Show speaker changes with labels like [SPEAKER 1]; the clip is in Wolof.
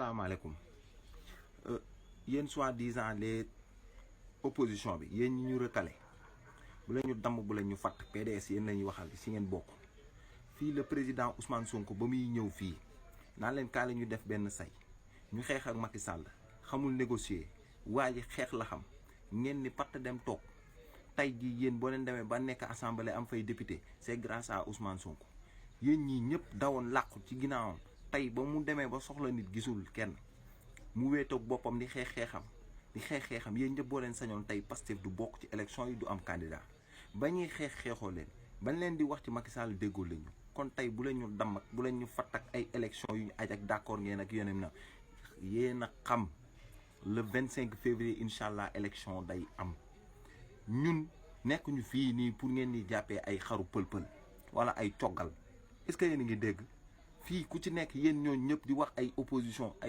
[SPEAKER 1] asalaamaaleykum yéen soi-disant les opposition bi yéen ñi ñu recalé bu la ñu damm bu la ñu fàtt PDS yéen lañuy waxal si ngeen bokk fii le président Ousmane Sonko ba muy ñëw fii naan leen kaa la ñu def benn say ñu xeex ak Macky Sall xamul négocier waa ji xeex la xam ngeen ni patt dem toog tey jii yéen boo leen demee ba nekk assemblée am fay député c'est grâce à Ousmane Sonko yéen ñii ñëpp dawoon làqu ci ginnaawam tey ba mu demee ba soxla nit gisul kenn mu wéetoog boppam di xeex xeexam yéen ñëpp boo leen sañoon tey Pastef du bokk ci élection yi du am candidat ba ñuy xeexoo leen bañ leen di wax ci Macky Sall déggoo lañu kon tey bu leen ñu damm ak bu leen ñu fatt ak ay élection yu ñu aj ak d'accord ngeen ak yeneen na yéen a xam le 25 février incha allah élection day am ñun nekk ñu fii nii pour ngeen di jàppee ay xaru pël-pël wala ay coggal est-ce que yéen a ngi dégg fii ku ci nekk yéen ñooñu ñëpp di wax ay opposition ay